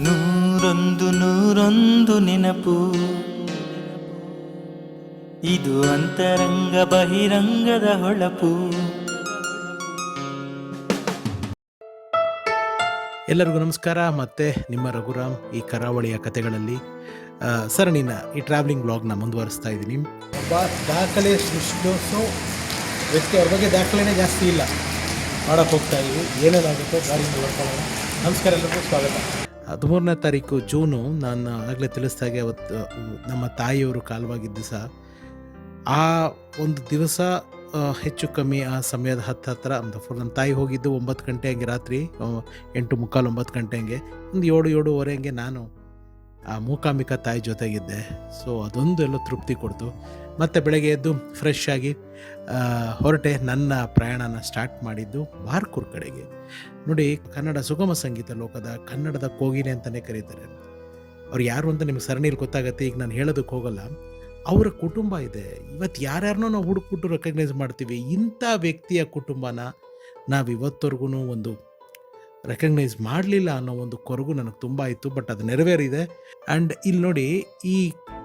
ನೂರೊಂದು ನೂರೊಂದು ನೆನಪು, ಇದು ಅಂತರಂಗ ಬಹಿರಂಗದ ಹೊಳಪು. ಎಲ್ಲರಿಗೂ ನಮಸ್ಕಾರ. ಮತ್ತೆ ನಿಮ್ಮ ರಘುರಾಮ್ ಈ ಕರಾವಳಿಯ ಕಥೆಗಳಲ್ಲಿ ಸರಣಿನ ಈ ಟ್ರಾವೆಲಿಂಗ್ ಬ್ಲಾಗ್ನ ಮುಂದುವರಿಸ್ತಾ ಇದ್ದೀನಿ. ಒಬ್ಬ ದಾಖಲೆ ಸೃಷ್ಟಿಸೋ ವ್ಯಕ್ತಿ, ಅವ್ರ ಬಗ್ಗೆ ದಾಖಲೆನೇ ಜಾಸ್ತಿ ಇಲ್ಲ, ಮಾಡೋಕ್ಕೆ ಹೋಗ್ತಾ ಇದ್ದೀವಿ. ಏನೇನಾಗುತ್ತೋ ಗಾಡಿಯಿಂದ ಬರ್ಕೊಳ್ಳೋಣ. ನಮಸ್ಕಾರ, ಎಲ್ಲರಿಗೂ ಸ್ವಾಗತ. 13ನೇ ತಾರೀಕು ಜೂನು, ನಾನು ಆಗಲೇ ತಿಳಿಸ್ದಾಗೆ ಅವತ್ತು ನಮ್ಮ ತಾಯಿಯವರು ಕಾಲವಾಗಿದ್ದ ದಿವಸ. ಆ ಒಂದು ದಿವಸ ಹೆಚ್ಚು ಕಮ್ಮಿ ಆ ಸಮಯದ ಹತ್ತಿರ ನಮ್ಮ ತಾಯಿ ಹೋಗಿದ್ದು 9 ಗಂಟೆ ಹಂಗೆ, ರಾತ್ರಿ 8:45 9 ಗಂಟೆ ಹಂಗೆ. ಒಂದು 7-7:30 ಹಂಗೆ ನಾನು ಆ ಮೂಕಾಂಬಿಕಾ ತಾಯಿ ಜೊತೆಗಿದ್ದೆ. ಸೊ ಅದೊಂದು ಎಲ್ಲ ತೃಪ್ತಿ ಕೊಡ್ತು. ಮತ್ತು ಬೆಳಗ್ಗೆ ಎದ್ದು ಫ್ರೆಶ್ ಆಗಿ ಹೊರಟೆ. ನನ್ನ ಪ್ರಯಾಣನ ಸ್ಟಾರ್ಟ್ ಮಾಡಿದ್ದು ಬಾರ್ಕೂರ್ ಕಡೆಗೆ. ನೋಡಿ, ಕನ್ನಡ ಸುಗಮ ಸಂಗೀತ ಲೋಕದ ಕನ್ನಡದ ಕೋಗಿಲೆ ಅಂತಲೇ ಕರೀತಾರೆ. ಅವ್ರು ಯಾರು ಅಂತ ನಿಮ್ಗೆ ಸರಣಿಯಲ್ಲಿ ಗೊತ್ತಾಗತ್ತೆ, ಈಗ ನಾನು ಹೇಳೋದಕ್ಕೆ ಹೋಗಲ್ಲ. ಅವರ ಕುಟುಂಬ ಇದೆ. ಇವತ್ತು ಯಾರ್ಯಾರನ್ನೋ ನಾವು ಹುಡುಕ್ಬಿಟ್ಟು ರೆಕಗ್ನೈಸ್ ಮಾಡ್ತೀವಿ. ಇಂಥ ವ್ಯಕ್ತಿಯ ಕುಟುಂಬನ ನಾವು ಇವತ್ತವರೆಗೂ ಒಂದು ರೆಕಗ್ನೈಸ್ ಮಾಡಲಿಲ್ಲ ಅನ್ನೋ ಒಂದು ಕೊರಗು ನನಗೆ ತುಂಬ ಇತ್ತು. ಬಟ್ ಅದು ನೆರವೇರಿದೆ. ಆ್ಯಂಡ್ ಇಲ್ಲಿ ನೋಡಿ, ಈ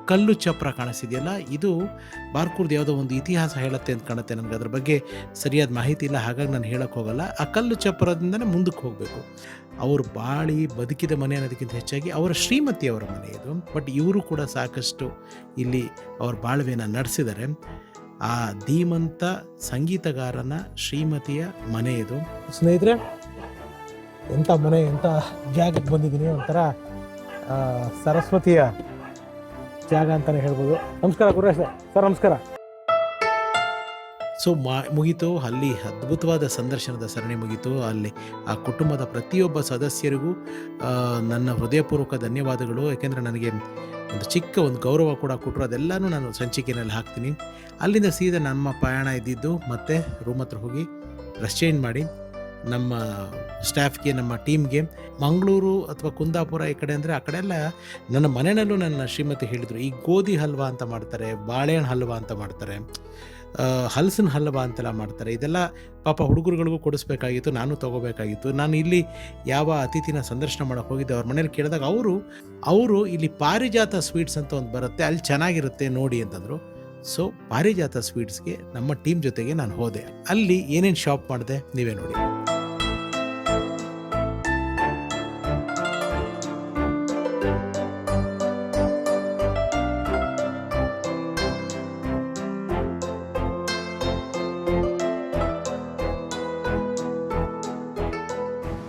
ಕಲ್ಲು ಚಪ್ರ ಕಾಣಿಸಿದೆಯಲ್ಲ, ಇದು ಬಾರ್ಕೂರ್ದು ಯಾವುದೋ ಒಂದು ಇತಿಹಾಸ ಹೇಳುತ್ತೆ ಅಂತ ಕಾಣುತ್ತೆ. ನನಗೆ ಅದ್ರ ಬಗ್ಗೆ ಸರಿಯಾದ ಮಾಹಿತಿ ಇಲ್ಲ, ಹಾಗಾಗಿ ನಾನು ಹೇಳೋಕ್ಕೆ ಹೋಗಲ್ಲ. ಆ ಕಲ್ಲು ಚಪ್ರದಿಂದನೇ ಮುಂದಕ್ಕೆ ಹೋಗಬೇಕು. ಅವರು ಬಾಳಿ ಬದುಕಿದ ಮನೆ ಅನ್ನೋದಕ್ಕಿಂತ ಹೆಚ್ಚಾಗಿ ಅವರ ಶ್ರೀಮತಿಯವರ ಮನೆ ಇದು. ಬಟ್ ಇವರು ಕೂಡ ಸಾಕಷ್ಟು ಇಲ್ಲಿ ಅವ್ರ ಬಾಳ್ವೆನ ನಡೆಸಿದ್ದಾರೆ. ಆ ಧೀಮಂತ ಸಂಗೀತಗಾರನ ಶ್ರೀಮತಿಯ ಮನೆ ಇದು. ಸ್ನೇಹಿತರೆ, ಎಂಥ ಮನೆ, ಎಂಥ ಜಾಗಕ್ಕೆ ಬಂದಿದ್ದೀನಿ. ಒಂಥರ ಸರಸ್ವತಿಯ ಜಾಗ ಅಂತಲೇ ಹೇಳ್ಬೋದು. ನಮಸ್ಕಾರ ಗುರುರಾಜ್ ಸರ್. ನಮಸ್ಕಾರ. ಸೊ ಮುಗೀತು ಅಲ್ಲಿ, ಅದ್ಭುತವಾದ ಸಂದರ್ಶನದ ಸರಣಿ ಮುಗೀತು. ಅಲ್ಲಿ ಆ ಕುಟುಂಬದ ಪ್ರತಿಯೊಬ್ಬ ಸದಸ್ಯರಿಗೂ ನನ್ನ ಹೃದಯಪೂರ್ವಕ ಧನ್ಯವಾದಗಳು. ಯಾಕೆಂದರೆ ನನಗೆ ಒಂದು ಚಿಕ್ಕ ಒಂದು ಗೌರವ ಕೂಡ ಕೊಟ್ಟರು. ಅದೆಲ್ಲನೂ ನಾನು ಸಂಚಿಕೆಯಲ್ಲಿ ಹಾಕ್ತೀನಿ. ಅಲ್ಲಿಂದ ಸೀದಾ ನಮ್ಮ ಪ್ರಯಾಣ ಇದ್ದಿದ್ದು ಮತ್ತೆ ರೂಮ್ ಹತ್ರ ಹೋಗಿ ಡ್ರೆಸ್ ಚೇಂಜ್ ಮಾಡಿ ನಮ್ಮ ಸ್ಟಾಫ್ಗೆ, ನಮ್ಮ ಟೀಮ್ಗೆ ಮಂಗಳೂರು ಅಥವಾ ಕುಂದಾಪುರ ಈ ಕಡೆ ಅಂದರೆ ಆ ಕಡೆ ಎಲ್ಲ ನನ್ನ ಮನೆಯಲ್ಲೂ ನನ್ನ ಶ್ರೀಮತಿ ಹೇಳಿದರು, ಈ ಗೋಧಿ ಹಲ್ವಾ ಅಂತ ಮಾಡ್ತಾರೆ, ಬಾಳೆಹಣ್ಣು ಹಲ್ವಾ ಅಂತ ಮಾಡ್ತಾರೆ, ಹಲಸಿನ ಹಲ್ವಾ ಅಂತೆಲ್ಲ ಮಾಡ್ತಾರೆ. ಇದೆಲ್ಲ ಪಾಪ ಹುಡುಗರುಗಳಿಗೂ ಕೊಡಿಸ್ಬೇಕಾಗಿತ್ತು, ನಾನು ತೊಗೋಬೇಕಾಗಿತ್ತು. ನಾನು ಇಲ್ಲಿ ಯಾವ ಅತಿಥಿನ ಸಂದರ್ಶನ ಮಾಡೋಕ್ಕೆ ಹೋಗಿದ್ದೆ, ಅವ್ರ ಮನೇಲಿ ಕೇಳಿದಾಗ ಅವರು ಇಲ್ಲಿ ಪಾರಿಜಾತ ಸ್ವೀಟ್ಸ್ ಅಂತ ಒಂದು ಬರುತ್ತೆ, ಅಲ್ಲಿ ಚೆನ್ನಾಗಿರುತ್ತೆ ನೋಡಿ ಅಂತಂದರು. ಸೊ ಪಾರಿಜಾತ ಸ್ವೀಟ್ಸ್ಗೆ ನಮ್ಮ ಟೀಮ್ ಜೊತೆಗೆ ನಾನು ಹೋದೆ. ಅಲ್ಲಿ ಏನೇನು ಶಾಪ್ ಮಾಡಿದೆ ನೀವೇ ನೋಡಿ.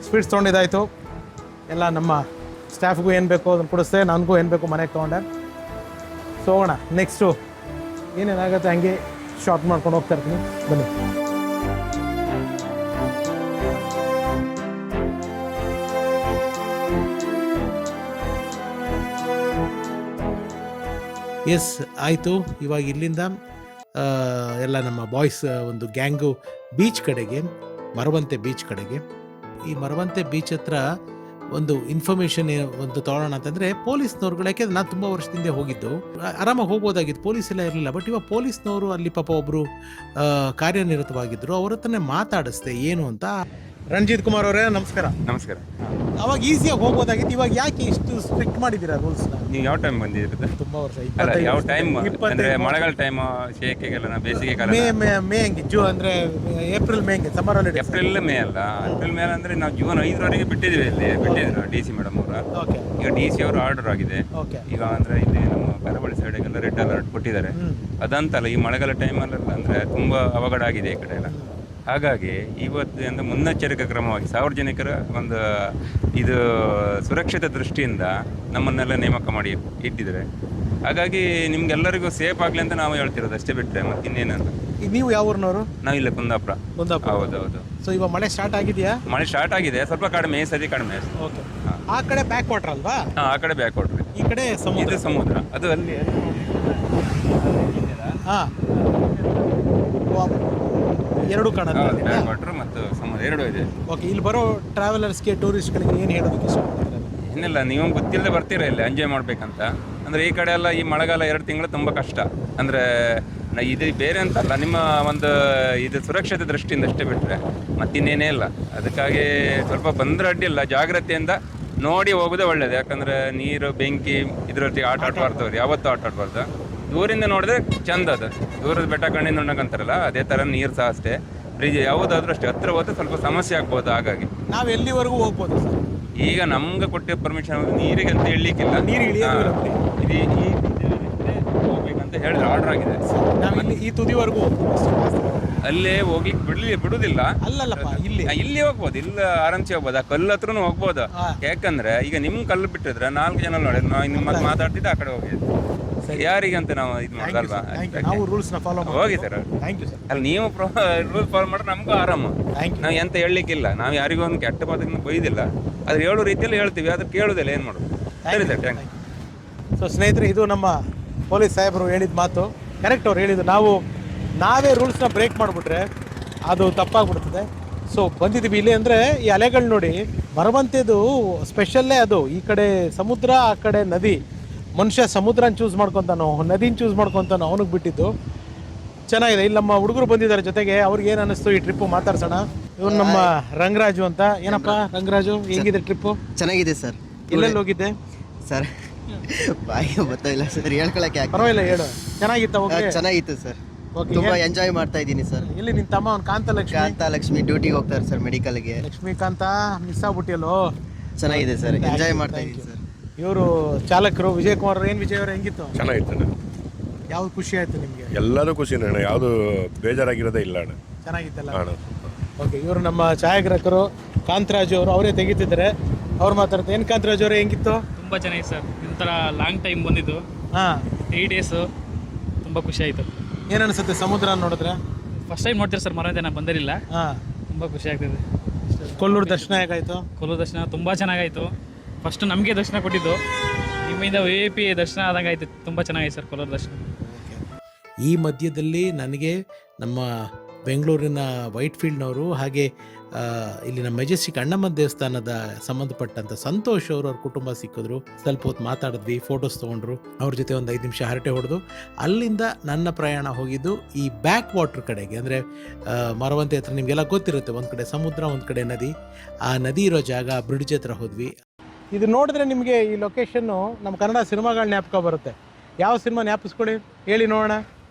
ಸ್ವೀಟ್ಸ್ ತೊಗೊಂಡಿದ್ದಾಯಿತು. ಎಲ್ಲ ನಮ್ಮ ಸ್ಟಾಫ್ಗೂ ಏನು ಬೇಕೋ ಅದನ್ನು ಕೊಡಿಸ್ದೆ, ನನಗೂ ಏನು ಬೇಕೋ ಮನೆಗೆ ತೊಗೊಂಡೆ. ಸೊ ಹೋಗೋಣ, ನೆಕ್ಸ್ಟು ಏನೇನಾಗುತ್ತೆ ಹಂಗೆ ಶಾರ್ಟ್ ಮಾಡ್ಕೊಂಡು ಹೋಗ್ತಾ ಇರ್ತೀನಿ. ಬನ್ನಿ. ಎಸ್ ಆಯಿತು. ಇವಾಗ ಇಲ್ಲಿಂದ ಎಲ್ಲ ನಮ್ಮ ಬಾಯ್ಸ್ ಒಂದು ಗ್ಯಾಂಗು ಬೀಚ್ ಕಡೆಗೆ, ಮರವಂತೆ ಬೀಚ್ ಕಡೆಗೆ. ಈ ಮರವಂತೆ ಬೀಚ್ ಹತ್ರ ಒಂದು ಇನ್ಫಾರ್ಮೇಷನ್ ಒಂದು ತೊಗೊಳ್ಳೋಣ ಅಂತಂದರೆ, ಪೊಲೀಸ್ನವ್ರುಗಳು, ಯಾಕೆಂದ್ರೆ ನಾನು ತುಂಬ ವರ್ಷದಿಂದ ಹೋಗಿದ್ದು, ಆರಾಮಾಗಿ ಹೋಗ್ಬೋದಾಗಿತ್ತು, ಪೊಲೀಸ್ ಎಲ್ಲ ಇರಲಿಲ್ಲ. ಬಟ್ ಇವಾಗ ಪೊಲೀಸ್ನವರು ಅಲ್ಲಿ ಪಾಪ ಒಬ್ಬರು ಕಾರ್ಯನಿರತವಾಗಿದ್ದರು, ಅವ್ರ ಹತ್ರನೇ ಮಾತಾಡಿಸ್ದೆ ಏನು ಅಂತ. ರಣಜಿತ್ ಕುಮಾರ್ ಅವರೇ ನಮಸ್ಕಾರ. ನಮಸ್ಕಾರ. ಅವಾಗ ಈಸಿಯಾಗಿ ಹೋಗ್ಬೋದಾಗಿತ್ತು, ಇವಾಗ ಯಾಕೆ ಇಷ್ಟು ಸ್ಟ್ರಿಕ್ಟ್ ಮಾಡಿದ್ದೀರಾ ರೂಲ್ಸ್ನ? ನೀವು ಯಾವ ಟೈಮ್ ಬಂದಿರುತ್ತೆ? ತುಂಬ ವರ್ಷ. ಅಲ್ಲ, ಯಾವ ಟೈಮ್ ಅಂದರೆ ಮಳೆಗಾಲ ಟೈಮ್, ಶೇಕೆಗೆಲ್ಲ, ಬೇಸಿಗೆ ಕಾಲ. ಮೇ ಹಂಗೆ ಅಂದರೆ ಏಪ್ರಿಲ್ ಮೇ ಹಂಗೆ, ಸಮ್ಮರ್ ಹಾಲಿಡೇ. ಏಪ್ರಿಲ್ ಮೇ ಅಲ್ಲ, ಏಪ್ರಿಲ್ ಮೇ ಅಂದರೆ ನಾವು ಜೂನ್ 5ರವರೆಗೆ ಬಿಟ್ಟಿದ್ದೀವಿ. ಇಲ್ಲಿ ಬಿಟ್ಟಿದ್ರು DC ಮೇಡಮ್ ಅವರು. ಓಕೆ. ಈಗ DC ಅವರು ಆರ್ಡರ್ ಆಗಿದೆ. ಓಕೆ. ಈಗ ಅಂದರೆ ಇಲ್ಲಿ ನಮ್ಮ ಕರಾವಳಿ ಸೈಡಿಗೆಲ್ಲ ರೆಡ್ ಅಲರ್ಟ್ ಕೊಟ್ಟಿದ್ದಾರೆ. ಅದಂತಲ್ಲ, ಈ ಮಳೆಗಾಲ ಟೈಮಲ್ಲೆಲ್ಲ ಅಂದರೆ ತುಂಬ ಅವಘಡ ಆಗಿದೆ ಈ ಕಡೆ ಎಲ್ಲ. ಹಾಗಾಗಿ ಇವತ್ತು ಮುನ್ನೆಚ್ಚರಿಕಾ ಕ್ರಮವಾಗಿ ಸಾರ್ವಜನಿಕರ ಒಂದು ಇದು ಸುರಕ್ಷತೆ ದೃಷ್ಟಿಯಿಂದ ನಮ್ಮನ್ನೆಲ್ಲ ನೇಮಕ ಮಾಡಿ ಇಟ್ಟಿದ್ದಾರೆ. ಹಾಗಾಗಿ ನಿಮ್ಗೆಲ್ಲರಿಗೂ ಸೇಫ್ ಆಗಲಿ ಅಂತ ನಾವು ಹೇಳ್ತಿರೋದು ಅಷ್ಟೇ, ಬಿಟ್ಟರೆ ಮತ್ತೆ ಇನ್ನೇನಲ್ಲ. ನೀವು ಯಾವ ಊರಿನವರು? ನಾವು ಇಲ್ಲ ಕುಂದಾಪುರ. ಹೌದೌದು. ಸೊ ಇವಾಗ ಮಳೆ ಸ್ಟಾರ್ಟ್ ಆಗಿದೆಯಾ? ಮಳೆ ಸ್ಟಾರ್ಟ್ ಆಗಿದೆ, ಸ್ವಲ್ಪ ಕಡಿಮೆ, ಸರಿ ಕಡಿಮೆ. ಓಕೆ. ಆ ಕಡೆ ಬ್ಯಾಕ್ ವಾಟರ್ ಅಲ್ವಾ? ಆ ಕಡೆ ಬ್ಯಾಕ್ ವಾಟರ್, ಈ ಕಡೆ ಸಮುದ್ರ. ಇದು ಸಮುದ್ರ, ಅದು ಅಲ್ಲಿ. ಹಾಂ, ಎರಡು ಕಾಣುತ್ತೆ, ಬ್ಯಾಕ್ ವಾಟರ್ ಮತ್ತು ಸಮುದ್ರ ಎರಡು ಇದೆ. ಓಕೆ. ಇಲ್ಲಿ ಬರೋ ಟ್ರಾವೆಲರ್ಸ್ಗೆ, ಟೂರಿಸ್ಟ್ಗಳಿಗೆ ಏನು ಹೇಳೋದಕ್ಕೆ ಇಷ್ಟಪಡ್ತಾರೆ? ಏನಿಲ್ಲ, ನೀವು ಗೊತ್ತಿಲ್ಲದೆ ಬರ್ತೀರಾ ಇಲ್ಲಿ ಎಂಜಾಯ್ ಮಾಡಬೇಕಂತ. ಅಂದರೆ ಈ ಕಡೆ ಎಲ್ಲ ಈ ಮಳೆಗಾಲ 2 ತಿಂಗಳು ತುಂಬ ಕಷ್ಟ. ಅಂದರೆ ಇದು ಬೇರೆ ಅಂತಲ್ಲ, ನಿಮ್ಮ ಒಂದು ಇದು ಸುರಕ್ಷತೆ ದೃಷ್ಟಿಯಿಂದ ಅಷ್ಟೇ, ಬಿಟ್ಟರೆ ಮತ್ತಿನ್ನೇನೇ ಇಲ್ಲ. ಅದಕ್ಕಾಗಿ ಸ್ವಲ್ಪ ಬಂದರೆ ಅಡ್ಡಿಲ್ಲ, ಜಾಗ್ರತೆಯಿಂದ ನೋಡಿ ಹೋಗೋದೇ ಒಳ್ಳೇದು. ಯಾಕಂದರೆ ನೀರು ಬೆಂಕಿ ಇದರಲ್ಲಿ ಆಟ ಆಡಬಾರ್ದು, ಯಾವತ್ತೂ ಆಟ ಆಡಬಾರ್ದು. ದೂರಿಂದ ನೋಡಿದ್ರೆ ಚಂದ, ಅದು ದೂರದ ಬೆಟ್ಟ ಕಣ್ಣಿಂದ ನೋಡಕ್ಕಂತಾರಲ್ಲ ಅದೇ ಥರ ನೀರು ಸಹ ಅಷ್ಟೇ. ಬ್ರಿಡ್ಜ್ ಯಾವುದಾದ್ರೂ ಅಷ್ಟೇ, ಹತ್ರ ಹೋದ್ರೆ ಸ್ವಲ್ಪ ಸಮಸ್ಯೆ ಆಗ್ಬೋದು. ಹಾಗಾಗಿ ನಾವು ಎಲ್ಲಿವರೆಗೂ ಹೋಗ್ಬೋದು ಸರ್? ಈಗ ನಮ್ಗೆ ಕೊಟ್ಟಿರೋ ಪರ್ಮಿಷನ್ ನೀರಿಗೆ ಅಂತ ಹೇಳಲಿಕ್ಕಿಲ್ಲ, ನೀರು ಇಳಿಯೋದಿಲ್ಲ ಬಿಡಿ. ಇದು ಈ ಹೋಗ್ಬೇಕಂತ ಹೇಳಿದ್ರೆ ಆರ್ಡರ್ ಆಗಿದೆ. ನಾವು ಇಲ್ಲಿ ಈ ತುದಿವರೆಗೂ ಅಲ್ಲೇ ಹೋಗ್ಲಿಕ್ಕೆ ಬಿಡುದಿಲ್ಲ. ಅಲ್ಲಲ್ಲಪ್ಪ, ಇಲ್ಲಿ ಹೋಗ್ಬೋದು, ಇಲ್ಲ ಆರಾಮ್ಸೆ ಹೋಗ್ಬೋದು. ಆ ಕಲ್ಲು ಹತ್ರನೂ ಹೋಗ್ಬೋದು. ಯಾಕಂದ್ರೆ ಈಗ ನಿಮ್ ಕಲ್ಲು ಬಿಟ್ಟಿದ್ರೆ 4 ಜನ ನೋಡಿ ನಿಮ್ಮ ಮಾತಾಡ್ತಿದ್ದೆ ಆ ಕಡೆ ಹೋಗಿದ್ದು. ಯಾರಿಗಂತ ನಾವು ಇದು ಮಾಡಲ್ವಾ? ನಾವು ರೂಲ್ಸ್ ನ ಫಾಲೋ ಹೋಗಿ ಸರ್. Thank you sir. ಅಲ್ಲಿ ನೀವು ರೂಲ್ಸ್ ಫಾಲೋ ಮಾಡಿದ್ರೆ ನಮಗೂ ಆರಾಮ. ನಾವು ಎಂತ ಹೇಳಲಿಕ್ಕಿಲ್ಲ, ನಾವು ಯಾರಿಗೂ ಒಂದು ಕೆಟ್ಟ ಪದಕ್ಕೆ ಬೈದಿಲ್ಲ. ಅದ್ರ ಹೇಳೋ ರೀತಿಯಲ್ಲಿ ಹೇಳ್ತೀವಿ, ಅದ್ರ ಕೇಳೋದಿಲ್ಲ, ಏನು ಮಾಡೋದು. ಸರಿ ಸರ್, ಥ್ಯಾಂಕ್ ಯು. ಸೊ ಸ್ನೇಹಿತರೆ, ಇದು ನಮ್ಮ ಪೊಲೀಸ್ ಸಾಹೇಬರು ಹೇಳಿದ ಮಾತು ಕರೆಕ್ಟ್. ಅವ್ರು ಹೇಳಿದ್ದು ನಾವೇ ರೂಲ್ಸ್ನ ಬ್ರೇಕ್ ಮಾಡಿಬಿಟ್ರೆ ಅದು ತಪ್ಪಾಗ್ಬಿಡ್ತದೆ. ಸೊ ಬಂದಿದ್ದೀವಿ ಇಲ್ಲಿ ಅಂದರೆ ಈ ಅಲೆಗಳು ನೋಡಿ, ಮರವಂತೆದು ಸ್ಪೆಷಲ್ಲೇ ಅದು. ಈ ಕಡೆ ಸಮುದ್ರ, ಆ ಕಡೆ ನದಿ. ಮನುಷ್ಯ ಸಮುದ್ರನ ಚೂಸ್ ಮಾಡ್ಕೊತಾನೋ ನದಿನ ಚೂಸ್ ಮಾಡ್ಕೊತಾನೋ ಅವನಿಗೆ ಬಿಟ್ಟಿದ್ದು. ಚೆನ್ನಾಗಿದೆ. ಇಲ್ಲಿ ನಮ್ಮ ಹುಡುಗರು ಬಂದಿದ್ದಾರೆ ಜೊತೆಗೆ. ಅವ್ರಿಗೆ ಏನು ಅನ್ನಿಸ್ತು ಈ ಟ್ರಿಪ್ಪು ಮಾತಾಡ್ಸೋಣ. ಇವ್ರು ನಮ್ಮ ರಂಗರಾಜು ಅಂತ. ಏನಪ್ಪ ರಂಗರಾಜು, ಹೇಗಿದೆ ಟ್ರಿಪ್ಪು? ಚೆನ್ನಾಗಿದೆ ಸರ್. ಎಲ್ಲೆಲ್ಲಿ ಹೋಗಿದ್ದೆ ಸರ್? ಬಾಯಿ ಗೊತ್ತಾಯಿಲ್ಲ ಸರ್, ಹೇಳ್ಕೊಳಕ್ಕೆ. ಪರವಾಗಿಲ್ಲ, ಹೇಳು. ಚೆನ್ನಾಗಿತ್ತ? ಚೆನ್ನಾಗಿತ್ತು ಸರ್, ಓಕೆ. ತುಂಬಾ ಎಂಜಾಯ್ ಮಾಡ್ತಾ ಇದ್ದೀನಿ ಸರ್. ಇಲ್ಲಿ ನಿನ್ನ ತಮ್ಮ ಅವ್ನು ಕಾಂತಲಕ್ಷ್ಮಿ ಡ್ಯೂಟಿಗೆ ಹೋಗ್ತಾರೆ ಸರ್, ಮೆಡಿಕಲ್ಗೆ. ಲಕ್ಷ್ಮೀಕಾಂತ ಮಿಸ್ ಆಗ್ಬಿಟ್ಟಿಯಲ್ಲೋ. ಚೆನ್ನಾಗಿದೆ ಸರ್, ಎಂಜಾಯ್ ಮಾಡ್ತಾ ಇದ್ದೀನಿ ಸರ್. ಇವರು ಚಾಲಕರು ವಿಜಯ್ ಕುಮಾರ್. ಏನು ವಿಜಯ್ ಅವರು, ಹೆಂಗಿತ್ತು? ಚೆನ್ನಾಗಿತ್ತು. ಯಾವ್ದು ಖುಷಿ ಆಯ್ತು ನಿಮಗೆ? ಎಲ್ಲರೂ ಖುಷಿನೇ ಅಣ್ಣ, ಯಾವುದು ಬೇಜಾರಾಗಿರೋದೇ ಇಲ್ಲ ಅಣ್ಣ. ಚೆನ್ನಾಗಿತ್ತಲ್ಲ? ಅಣ್ಣ ಓಕೆ. ಇವರು ನಮ್ಮ ಛಾಯಾಗ್ರಾಹಕರು ಕಾಂತರಾಜು ಅವರು, ಅವರೇ ತೆಗಿತಿದ್ದಾರೆ. ಅವ್ರು ಮಾತಾಡ್ತಾರೆ. ಏನು ಕಾಂತರಾಜು ಅವರೇ, ಹೆಂಗಿತ್ತು? ತುಂಬ ಚೆನ್ನಾಗಿದೆ ಸರ್. ಒಂಥರ ಲಾಂಗ್ ಟೈಮ್ ಬಂದಿದ್ದು. ಹಾಂ, 3 ಡೇಸು ತುಂಬ ಖುಷಿ ಆಯಿತು. ಏನು ಅನಿಸುತ್ತೆ ಸಮುದ್ರ ನೋಡಿದ್ರೆ? ಫಸ್ಟ್ ಟೈಮ್ ನೋಡ್ತೀರಿ ಸರ್, ಮರವಂತೆ ನಾನು ಬಂದಿರಲಿಲ್ಲ. ಹಾಂ, ತುಂಬ ಖುಷಿ ಆಗ್ತಿದೆ. ಕೊಲ್ಲೂರು ದರ್ಶನ ಹೇಗಾಯಿತು? ಕೊಲ್ಲೂರು ದರ್ಶನ ತುಂಬ ಚೆನ್ನಾಗಾಯಿತು. ಫಸ್ಟ್ ನಮಗೆ ದರ್ಶನ ಕೊಟ್ಟಿದ್ದು, ನಿಮ್ಮಿಂದ VIP ದರ್ಶನ ಆದಂಗೆ ಆಯಿತು. ತುಂಬ ಚೆನ್ನಾಗಿದೆ ಸರ್ ಕೊಲ್ಲೂರು ದರ್ಶನ. ಈ ಮಧ್ಯದಲ್ಲಿ ನನಗೆ ನಮ್ಮ ಬೆಂಗಳೂರಿನ ವೈಟ್ ಫೀಲ್ಡ್ನವರು, ಹಾಗೆ ಇಲ್ಲಿ ನಮ್ಮ ಮೆಜೆಸ್ಟಿಕ್ ಅಣ್ಣಮ್ಮ ದೇವಸ್ಥಾನದ ಸಂಬಂಧಪಟ್ಟಂಥ ಸಂತೋಷ್ ಅವರು, ಅವ್ರ ಕುಟುಂಬ ಸಿಕ್ಕಿದ್ರು. ಸ್ವಲ್ಪ ಹೊತ್ತು ಮಾತಾಡಿದ್ವಿ, ಫೋಟೋಸ್ ತೊಗೊಂಡ್ರು. ಅವ್ರ ಜೊತೆ ಒಂದು 5 ನಿಮಿಷ ಹರಟೆ ಹೊಡೆದು ಅಲ್ಲಿಂದ ನನ್ನ ಪ್ರಯಾಣ ಹೋಗಿದ್ದು ಈ ಬ್ಯಾಕ್ ವಾಟರ್ ಕಡೆಗೆ. ಅಂದರೆ ಮರವಂತೆ ಹತ್ರ ನಿಮಗೆಲ್ಲ ಗೊತ್ತಿರುತ್ತೆ, ಒಂದು ಕಡೆ ಸಮುದ್ರ, ಒಂದು ಕಡೆ ನದಿ. ಆ ನದಿ ಇರೋ ಜಾಗ ಬ್ರಿಡ್ಜ್ ಹತ್ರ ಹೋದ್ವಿ. ಇದು ನೋಡಿದ್ರೆ ನಿಮಗೆ ಈ ಲೊಕೇಶನ್ನು ನಮ್ಮ ಕನ್ನಡ ಸಿನಿಮಾಗಳ ಜ್ಞಾಪಕ ಬರುತ್ತೆ. ಯಾವ ಸಿನಿಮಾ ಜ್ಞಾಪಿಸ್ಕೊಡಿ ಹೇಳಿ ನೋಡೋಣ.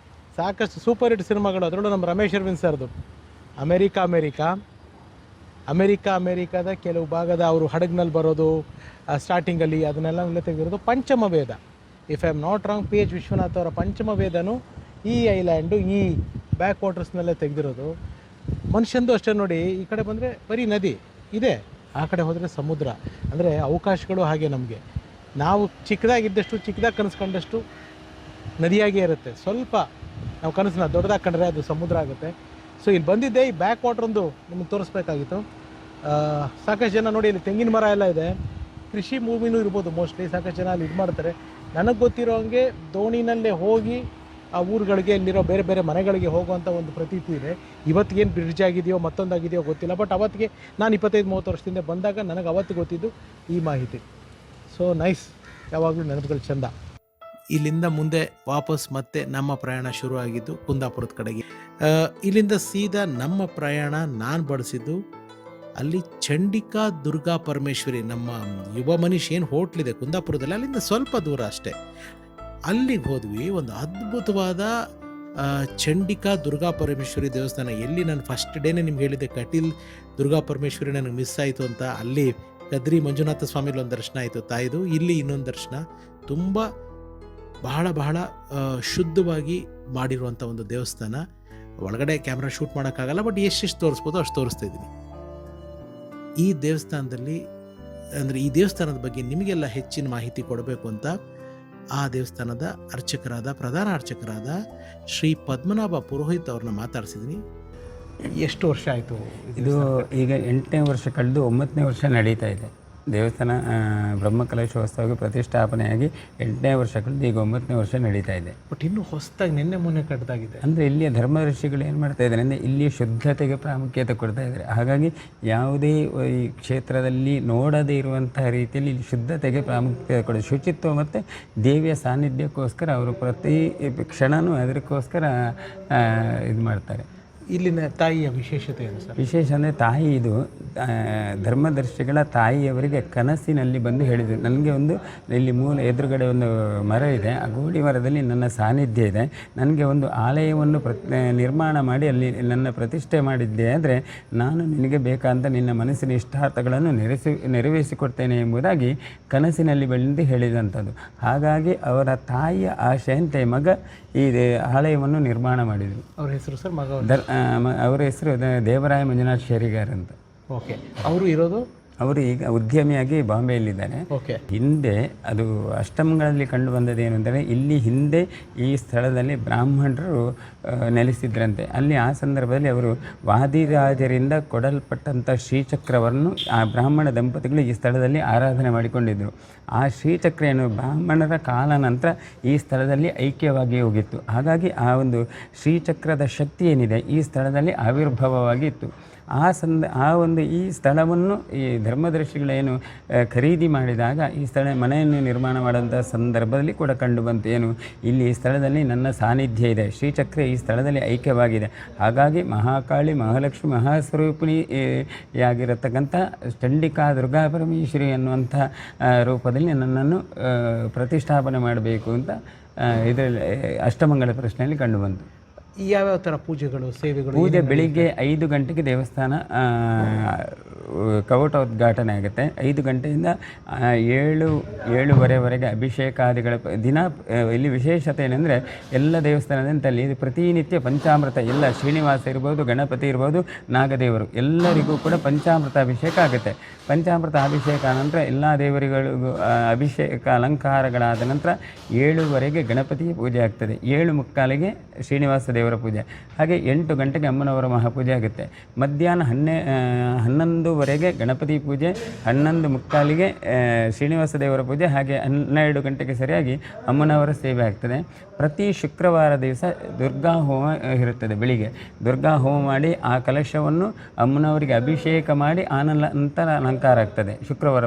ಸಾಕಷ್ಟು ಸೂಪರ್ ಹಿಟ್ ಸಿನಿಮಾಗಳು. ಅದರಲ್ಲೂ ನಮ್ಮ ರಮೇಶ್ ಅರವಿಂದ್ ಸರ್ದು ಅಮೇರಿಕಾದ ಕೆಲವು ಭಾಗದ ಅವರು ಹಡಗ್ನಲ್ಲಿ ಬರೋದು ಸ್ಟಾರ್ಟಿಂಗಲ್ಲಿ, ಅದನ್ನೆಲ್ಲ ತೆಗೆದಿರೋದು Panchama Veda. If I am not wrong, PH Vishwanath ಅವರ ಪಂಚಮ ವೇದನು ಈ ಐಲ್ಯಾಂಡು, ಈ ಬ್ಯಾಕ್ ವಾಟರ್ಸ್ನಲ್ಲೇ ತೆಗೆದಿರೋದು. ಮನುಷ್ಯಂದು ಅಷ್ಟೇ ನೋಡಿ. ಈ ಕಡೆ ಬಂದರೆ ಬರೀ ನದಿ ಇದೆ, ಆ ಕಡೆ ಹೋದರೆ ಸಮುದ್ರ. ಅಂದರೆ ಅವಕಾಶಗಳು ಹಾಗೆ ನಮಗೆ. ನಾವು ಚಿಕ್ಕದಾಗಿ ಕನಸ್ಕೊಂಡಷ್ಟು ನದಿಯಾಗೇ ಇರುತ್ತೆ. ಸ್ವಲ್ಪ ನಾವು ಕನಸನ್ನ ದೊಡ್ಡದಾಗಿ ಕಂಡ್ರೆ ಅದು ಸಮುದ್ರ ಆಗುತ್ತೆ. ಸೊ ಇಲ್ಲಿ ಬಂದಿದ್ದೆ, ಈ ಬ್ಯಾಕ್ ವಾಟ್ರೊಂದು ನಿಮಗೆ ತೋರಿಸ್ಬೇಕಾಗಿತ್ತು. ಸಾಕಷ್ಟು ಜನ ನೋಡಿ, ಇಲ್ಲಿ ತೆಂಗಿನ ಮರ ಎಲ್ಲ ಇದೆ. ಕೃಷಿ ಭೂಮಿನೂ ಇರ್ಬೋದು ಮೋಸ್ಟ್ಲಿ. ಸಾಕಷ್ಟು ಜನ ಅಲ್ಲಿ ಇದು ಮಾಡ್ತಾರೆ. ನನಗೆ ಗೊತ್ತಿರೋ ಹಂಗೆ ದೋಣಿನಲ್ಲೇ ಹೋಗಿ ಆ ಊರುಗಳಿಗೆ, ಇಲ್ಲಿರೋ ಬೇರೆ ಬೇರೆ ಮನೆಗಳಿಗೆ ಹೋಗುವಂಥ ಒಂದು ಪ್ರತೀತಿ ಇದೆ. ಇವತ್ತಿಗೇನು ಬ್ರಿಡ್ಜ್ ಆಗಿದೆಯೋ ಮತ್ತೊಂದಾಗಿದೆಯೋ ಗೊತ್ತಿಲ್ಲ. ಬಟ್ ಅವತ್ತಿಗೆ ನಾನು 25-30 ವರ್ಷದಿಂದ ಬಂದಾಗ ನನಗೆ ಅವತ್ತು ಗೊತ್ತಿದ್ದು ಈ ಮಾಹಿತಿ. ಸೊ ನೈಸ್, ಯಾವಾಗಲೂ ನೆನಪುಗಳು ಚೆಂದ. ಇಲ್ಲಿಂದ ಮುಂದೆ ವಾಪಸ್ ಮತ್ತೆ ನಮ್ಮ ಪ್ರಯಾಣ ಶುರು ಆಗಿದ್ದು ಕುಂದಾಪುರದ ಕಡೆಗೆ. ಇಲ್ಲಿಂದ ಸೀದಾ ನಮ್ಮ ಪ್ರಯಾಣ ನಾನು ಬಳಸಿದ್ದು ಅಲ್ಲಿ ಚಂಡಿಕಾ ದುರ್ಗಾ ಪರಮೇಶ್ವರಿ, ನಮ್ಮ ಯುವ ಮನೀಶ್ ಏನು ಹೋಟ್ಲಿದೆ ಕುಂದಾಪುರದಲ್ಲಿ, ಅಲ್ಲಿಂದ ಸ್ವಲ್ಪ ದೂರ ಅಷ್ಟೇ. ಅಲ್ಲಿಗೆ ಹೋದ್ವಿ. ಒಂದು ಅದ್ಭುತವಾದ ಚಂಡಿಕಾ ದುರ್ಗಾ ಪರಮೇಶ್ವರಿ ದೇವಸ್ಥಾನ. ಎಲ್ಲಿ ನಾನು ಫಸ್ಟ್ ಡೇನೇ ನಿಮ್ಗೆ ಹೇಳಿದ್ದೆ, ಕಟೀಲ್ ದುರ್ಗಾ ಪರಮೇಶ್ವರಿ ನನಗೆ ಮಿಸ್ ಆಯಿತು ಅಂತ. ಅಲ್ಲಿ ಕದ್ರಿ ಮಂಜುನಾಥ ಸ್ವಾಮಿಲಿ ಒಂದು ದರ್ಶನ ಆಯಿತು ತಾಯಿದು. ಇಲ್ಲಿ ಇನ್ನೊಂದು ದರ್ಶನ. ತುಂಬ ಬಹಳ ಶುದ್ಧವಾಗಿ ಮಾಡಿರುವಂಥ ಒಂದು ದೇವಸ್ಥಾನ. ಒಳಗಡೆ ಕ್ಯಾಮ್ರಾ ಶೂಟ್ ಮಾಡೋಕ್ಕಾಗಲ್ಲ, ಬಟ್ ಎಷ್ಟೆಷ್ಟು ತೋರಿಸ್ಬೋದು ಅಷ್ಟು ತೋರಿಸ್ತಾ ಇದ್ದೀನಿ. ಈ ದೇವಸ್ಥಾನದಲ್ಲಿ, ಅಂದರೆ ಈ ದೇವಸ್ಥಾನದ ಬಗ್ಗೆ ನಿಮಗೆಲ್ಲ ಹೆಚ್ಚಿನ ಮಾಹಿತಿ ಕೊಡಬೇಕು ಅಂತ ಆ ದೇವಸ್ಥಾನದ ಪ್ರಧಾನ ಅರ್ಚಕರಾದ ಶ್ರೀ ಪದ್ಮನಾಭ ಪುರೋಹಿತ್ ಅವ್ರನ್ನ ಮಾತಾಡ್ಸಿದ್ದೀನಿ. ಎಷ್ಟು ವರ್ಷ ಆಯಿತು ಇದು? ಈಗ 8ನೇ ವರ್ಷ ಕಳೆದು 9ನೇ ವರ್ಷ ನಡೀತಾ ಇದೆ. ದೇವಸ್ಥಾನ ಬ್ರಹ್ಮಕಲಶೋತ್ಸವಕ್ಕೆ ಪ್ರತಿಷ್ಠಾಪನೆಯಾಗಿ 8ನೇ ವರ್ಷ ಕಳೆದು ಈಗ 9ನೇ ವರ್ಷ ನಡೀತಾ ಇದೆ. ಬಟ್ ಇನ್ನೂ ಹೊಸದಾಗಿ ನಿನ್ನೆ ಮೊನ್ನೆ ಕಟ್ಟಿದಾಗಿದೆ. ಅಂದರೆ ಇಲ್ಲಿಯ ಧರ್ಮದರ್ಶಿಗಳು ಏನು ಮಾಡ್ತಾ ಇದ್ದಾರೆ ಅಂದರೆ ಇಲ್ಲಿಯ ಶುದ್ಧತೆಗೆ ಪ್ರಾಮುಖ್ಯತೆ ಕೊಡ್ತಾ ಇದ್ದಾರೆ. ಹಾಗಾಗಿ ಯಾವುದೇ ಈ ಕ್ಷೇತ್ರದಲ್ಲಿ ನೋಡದೇ ಇರುವಂತಹ ರೀತಿಯಲ್ಲಿ ಇಲ್ಲಿ ಶುದ್ಧತೆಗೆ ಪ್ರಾಮುಖ್ಯತೆ ಕೊಡೋದು, ಶುಚಿತ್ವ ಮತ್ತು ದೇವಿಯ ಸಾನ್ನಿಧ್ಯಕ್ಕೋಸ್ಕರ ಅವರು ಪ್ರತಿ ಕ್ಷಣವೂ ಅದಕ್ಕೋಸ್ಕರ ಇದು ಮಾಡ್ತಾರೆ. ಇಲ್ಲಿನ ತಾಯಿಯ ವಿಶೇಷತೆ ಏನು ಸರ್? ವಿಶೇಷ ಅಂದರೆ ತಾಯಿ ಇದು ಧರ್ಮದರ್ಶಿಗಳ ತಾಯಿಯವರಿಗೆ ಕನಸಿನಲ್ಲಿ ಬಂದು ಹೇಳಿದರು. ನನಗೆ ಒಂದು ಇಲ್ಲಿ ಎದುರುಗಡೆ ಒಂದು ಮರ ಇದೆ, ಆ ಗೋಡಿ ಮರದಲ್ಲಿ ನನ್ನ ಸಾನ್ನಿಧ್ಯ ಇದೆ, ನನಗೆ ಒಂದು ಆಲಯವನ್ನು ನಿರ್ಮಾಣ ಮಾಡಿ ಅಲ್ಲಿ ನನ್ನ ಪ್ರತಿಷ್ಠೆ ಮಾಡಿದ್ದೆ ಆದರೆ ನಾನು ನಿನಗೆ ಬೇಕಾದಂಥ ನಿನ್ನ ಮನಸ್ಸಿನ ಇಷ್ಟಾರ್ಥಗಳನ್ನು ನೆರವೇರಿಸಿಕೊಡ್ತೇನೆ ಎಂಬುದಾಗಿ ಕನಸಿನಲ್ಲಿ ಬಂದು ಹೇಳಿದಂಥದ್ದು. ಹಾಗಾಗಿ ಅವರ ತಾಯಿಯ ಆಶೆಯಂತೆ ಮಗ ಈ ಆಲಯವನ್ನು ನಿರ್ಮಾಣ ಮಾಡಿದರು. ಅವ್ರ ಹೆಸರು ಸರ್? ಮಗ ಅವರ ಹೆಸರು ದೇವರಾಯ ಮಂಜುನಾಥ್ ಶೇರಿಗಾರ್ ಅಂತ. ಓಕೆ. ಅವರು ಇರೋದು? ಅವರು ಈಗ ಉದ್ಯಮಿಯಾಗಿ ಬಾಂಬೆಯಲ್ಲಿದ್ದಾರೆ. ಓಕೆ. ಹಿಂದೆ ಅದು ಅಷ್ಟಮಗಳಲ್ಲಿ ಕಂಡು ಬಂದದೇನು ಅಂದರೆ ಇಲ್ಲಿ ಹಿಂದೆ ಈ ಸ್ಥಳದಲ್ಲಿ ಬ್ರಾಹ್ಮಣರು ನೆಲೆಸಿದ್ರಂತೆ. ಅಲ್ಲಿ ಆ ಸಂದರ್ಭದಲ್ಲಿ ಅವರು ವಾದಿರಾಜರಿಂದ ಕೊಡಲ್ಪಟ್ಟಂಥ ಶ್ರೀಚಕ್ರವನ್ನು ಆ ಬ್ರಾಹ್ಮಣ ದಂಪತಿಗಳು ಈ ಸ್ಥಳದಲ್ಲಿ ಆರಾಧನೆ ಮಾಡಿಕೊಂಡಿದ್ದರು. ಆ ಶ್ರೀಚಕ್ರೆಯನ್ನು ಬ್ರಾಹ್ಮಣರ ಕಾಲ ನಂತರ ಈ ಸ್ಥಳದಲ್ಲಿ ಐಕ್ಯವಾಗಿ ಹೋಗಿತ್ತು. ಹಾಗಾಗಿ ಆ ಒಂದು ಶ್ರೀಚಕ್ರದ ಶಕ್ತಿ ಏನಿದೆ ಈ ಸ್ಥಳದಲ್ಲಿ ಆವಿರ್ಭಾವವಾಗಿತ್ತು. ಈ ಸ್ಥಳವನ್ನು ಈ ಧರ್ಮದರ್ಶಿಗಳೇನು ಖರೀದಿ ಮಾಡಿದಾಗ ಈ ಮನೆಯನ್ನು ನಿರ್ಮಾಣ ಮಾಡುವಂಥ ಸಂದರ್ಭದಲ್ಲಿ ಕೂಡ ಕಂಡು ಬಂತು ಏನು, ಇಲ್ಲಿ ಈ ಸ್ಥಳದಲ್ಲಿ ನನ್ನ ಸಾನ್ನಿಧ್ಯ ಇದೆ, ಶ್ರೀಚಕ್ರ ಈ ಸ್ಥಳದಲ್ಲಿ ಐಕ್ಯವಾಗಿದೆ. ಹಾಗಾಗಿ ಮಹಾಕಾಳಿ, ಮಹಾಲಕ್ಷ್ಮಿ, ಮಹಾಸ್ವರೂಪಿಣಿಯಾಗಿರತಕ್ಕಂಥ ಚಂಡಿಕಾ ದುರ್ಗಾ ಪರಮೇಶ್ವರಿ ಅನ್ನುವಂಥ ರೂಪದಲ್ಲಿ ನನ್ನನ್ನು ಪ್ರತಿಷ್ಠಾಪನೆ ಮಾಡಬೇಕು ಅಂತ ಇದರಲ್ಲಿ ಅಷ್ಟಮಂಗಲ ಪ್ರಶ್ನೆಯಲ್ಲಿ ಕಂಡುಬಂತು. ಯಾವ್ಯಾವ ಥರ ಪೂಜೆಗಳು, ಸೇವೆಗಳು? ಪೂಜೆ ಬೆಳಿಗ್ಗೆ 5 ಗಂಟೆಗೆ ದೇವಸ್ಥಾನ ಕವಟ ಉದ್ಘಾಟನೆ ಆಗುತ್ತೆ. 5 ಗಂಟೆಯಿಂದ 7-7:30ವರೆಗೆ ಅಭಿಷೇಕಾದಿಗಳ ದಿನ. ಇಲ್ಲಿ ವಿಶೇಷತೆ ಏನಂದರೆ ಎಲ್ಲ ದೇವಸ್ಥಾನದಂತಲ್ಲಿ ಇದು ಪ್ರತಿನಿತ್ಯ ಪಂಚಾಮೃತ, ಎಲ್ಲ ಶ್ರೀನಿವಾಸ ಇರ್ಬೋದು, ಗಣಪತಿ ಇರ್ಬೋದು, ನಾಗದೇವರು ಎಲ್ಲರಿಗೂ ಕೂಡ ಪಂಚಾಮೃತ ಅಭಿಷೇಕ ಆಗುತ್ತೆ. ಪಂಚಾಮೃತ ಅಭಿಷೇಕ ನಂತರ ಎಲ್ಲ ದೇವರಿಗಳಿಗೂ ಅಭಿಷೇಕ ಅಲಂಕಾರಗಳಾದ ನಂತರ 7:00ವರೆಗೆ ಗಣಪತಿ ಪೂಜೆ ಆಗ್ತದೆ. 7:45ಗೆ ಶ್ರೀನಿವಾಸ ದೇವರ ಪೂಜೆ, ಹಾಗೆ 8 ಗಂಟೆಗೆ ಅಮ್ಮನವರ ಮಹಾಪೂಜೆ ಆಗುತ್ತೆ. ಮಧ್ಯಾಹ್ನ 11:00ವರೆಗೆ ಗಣಪತಿ ಪೂಜೆ, 11:45ಗೆ ಶ್ರೀನಿವಾಸ ದೇವರ ಪೂಜೆ, ಹಾಗೆ 12 ಗಂಟೆಗೆ ಸರಿಯಾಗಿ ಅಮ್ಮನವರ ಸೇವೆ ಆಗ್ತದೆ. ಪ್ರತಿ ಶುಕ್ರವಾರ ದಿವಸ ದುರ್ಗಾ ಹೋಮ ಇರುತ್ತದೆ. ಬೆಳಿಗ್ಗೆ ದುರ್ಗಾ ಹೋಮ ಮಾಡಿ ಆ ಕಲಶವನ್ನು ಅಮ್ಮನವರಿಗೆ ಅಭಿಷೇಕ ಮಾಡಿ ನಂತರ ಅಲಂಕಾರ ಆಗ್ತದೆ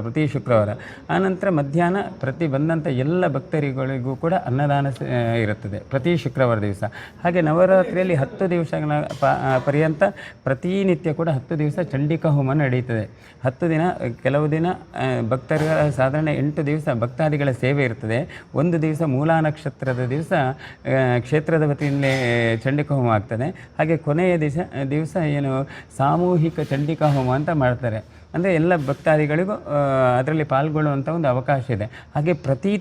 ಪ್ರತಿ ಶುಕ್ರವಾರ. ಆನಂತರ ಮಧ್ಯಾಹ್ನ ಪ್ರತಿ ಬಂದಂಥ ಎಲ್ಲ ಭಕ್ತರಿಗಳಿಗೂ ಕೂಡ ಅನ್ನದಾನ ಇರುತ್ತದೆ ಪ್ರತಿ ಶುಕ್ರವಾರ ದಿವಸ. ಹಾಗೆ ನವರಾತ್ರಿಯಲ್ಲಿ 10 ದಿವಸಗಳ ಪರ್ಯಂತ ಪ್ರತಿನಿತ್ಯ ಕೂಡ 10 ದಿವಸ ಚಂಡಿಕಾ ಹೋಮ ನಡೆಯುತ್ತದೆ. 10 ದಿನ, ಕೆಲವು ದಿನ ಭಕ್ತರ ಸಾಧಾರಣ 8 ದಿವಸ ಭಕ್ತಾದಿಗಳ ಸೇವೆ ಇರ್ತದೆ. 1 ದಿವಸ ಮೂಲಾ ನಕ್ಷತ್ರದ ದಿವಸ ಕ್ಷೇತ್ರದ ವತಿಯಿಂದಲೇ ಚಂಡಿಕಾ ಹೋಮ ಆಗ್ತದೆ. ಹಾಗೆ ಕೊನೆಯ ದಿವಸ ಏನು ಸಾಮೂಹಿಕ ಚಂಡಿಕಾ ಹೋಮ ಅಂತ ಮಾಡ್ತಾರೆ. ಅಂದರೆ ಎಲ್ಲ ಭಕ್ತಾದಿಗಳಿಗೂ ಅದರಲ್ಲಿ ಪಾಲ್ಗೊಳ್ಳುವಂಥ ಒಂದು ಅವಕಾಶ ಇದೆ. ಹಾಗೆ ಪ್ರತಿ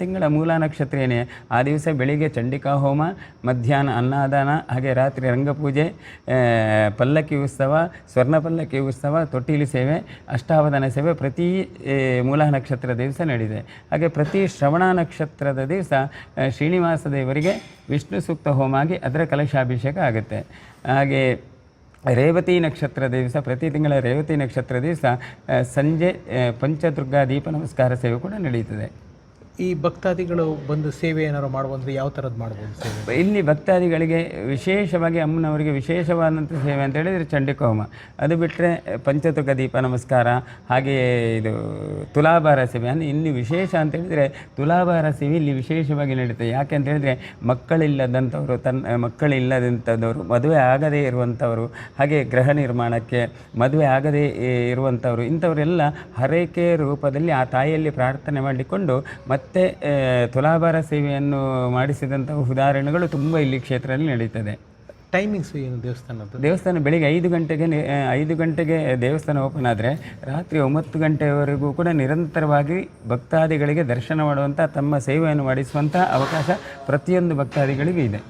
ತಿಂಗಳ ಮೂಲಾ ನಕ್ಷತ್ರ ಏನೇ ಆ ದಿವಸ ಬೆಳಿಗ್ಗೆ ಚಂಡಿಕಾ ಹೋಮ, ಮಧ್ಯಾಹ್ನ ಅನ್ನದಾನ, ಹಾಗೆ ರಾತ್ರಿ ರಂಗಪೂಜೆ, ಪಲ್ಲಕ್ಕಿ ಉತ್ಸವ, ಸ್ವರ್ಣ ಪಲ್ಲಕ್ಕಿ ಉತ್ಸವ, ತೊಟ್ಟಿಲು ಸೇವೆ, ಅಷ್ಟಾವಧಾನ ಸೇವೆ ಪ್ರತಿ ಮೂಲಾ ನಕ್ಷತ್ರ ದಿವಸ ನಡೆದಿದೆ. ಹಾಗೆ ಪ್ರತಿ ಶ್ರವಣ ನಕ್ಷತ್ರದ ದಿವಸ ಶ್ರೀನಿವಾಸ ದೇವರಿಗೆ ವಿಷ್ಣು ಸೂಕ್ತ ಹೋಮ ಆಗಿ ಅದರ ಕಲಶಾಭಿಷೇಕ ಆಗುತ್ತೆ. ಹಾಗೆ ರೇವತಿ ನಕ್ಷತ್ರ ದಿವಸ, ಪ್ರತಿ ತಿಂಗಳ ರೇವತಿ ನಕ್ಷತ್ರ ದಿವಸ ಸಂಜೆ ಪಂಚದುರ್ಗಾ ದೀಪ ನಮಸ್ಕಾರ ಸೇವೆ ಕೂಡ ನಡೆಯುತ್ತದೆ. ಈ ಭಕ್ತಾದಿಗಳು ಬಂದು ಸೇವೆ ಏನಾದ್ರು ಮಾಡುವಂದ್ರೆ ಯಾವ ಥರದ್ದು ಮಾಡ್ಬೋದು ಸೇವೆ? ಇಲ್ಲಿ ಭಕ್ತಾದಿಗಳಿಗೆ ವಿಶೇಷವಾಗಿ ಅಮ್ಮನವರಿಗೆ ವಿಶೇಷವಾದಂಥ ಸೇವೆ ಅಂತ ಹೇಳಿದರೆ ಚಂಡಿಕಾ ಹೋಮ. ಅದು ಬಿಟ್ಟರೆ ಪಂಚದುರ್ಗ ದೀಪ ನಮಸ್ಕಾರ, ಹಾಗೆ ಇದು ತುಲಾಭಾರ ಸೇವೆ. ಅಂದರೆ ಇಲ್ಲಿ ವಿಶೇಷ ಅಂತ ಹೇಳಿದರೆ ತುಲಾಭಾರ ಸೇವೆ ಇಲ್ಲಿ ವಿಶೇಷವಾಗಿ ನಡೀತದೆ. ಯಾಕೆ ಅಂತ ಹೇಳಿದರೆ ಮಕ್ಕಳಿಲ್ಲದಂಥವರು, ಮಕ್ಕಳಿಲ್ಲದಂಥದ್ದವರು, ಮದುವೆ ಆಗದೇ ಇರುವಂಥವರು, ಹಾಗೆ ಗೃಹ ನಿರ್ಮಾಣಕ್ಕೆ ಮದುವೆ ಆಗದೇ ಇರುವಂಥವರು, ಇಂಥವರೆಲ್ಲ ಹರಕೆ ರೂಪದಲ್ಲಿ ಆ ತಾಯಿಯಲ್ಲಿ ಪ್ರಾರ್ಥನೆ ಮಾಡಿಕೊಂಡು ಮತ್ತೆ ತುಲಾಭಾರ ಸೇವೆಯನ್ನು ಮಾಡಿಸಿದಂಥ ಉದಾಹರಣೆಗಳು ತುಂಬ ಇಲ್ಲಿ ಕ್ಷೇತ್ರದಲ್ಲಿ ನಡೀತದೆ. ಟೈಮಿಂಗ್ಸ್ ಏನು ದೇವಸ್ಥಾನದ್ದು? ದೇವಸ್ಥಾನ ಬೆಳಿಗ್ಗೆ 5 ಗಂಟೆಗೆ ದೇವಸ್ಥಾನ ಓಪನ್ ಆದರೆ ರಾತ್ರಿ 9 ಗಂಟೆಯವರೆಗೂ ಕೂಡ ನಿರಂತರವಾಗಿ ಭಕ್ತಾದಿಗಳಿಗೆ ದರ್ಶನ ಮಾಡುವಂಥ, ತಮ್ಮ ಸೇವೆಯನ್ನು ಮಾಡಿಸುವಂಥ ಅವಕಾಶ ಪ್ರತಿಯೊಂದು ಭಕ್ತಾದಿಗಳಿಗೂ ಇದೆ.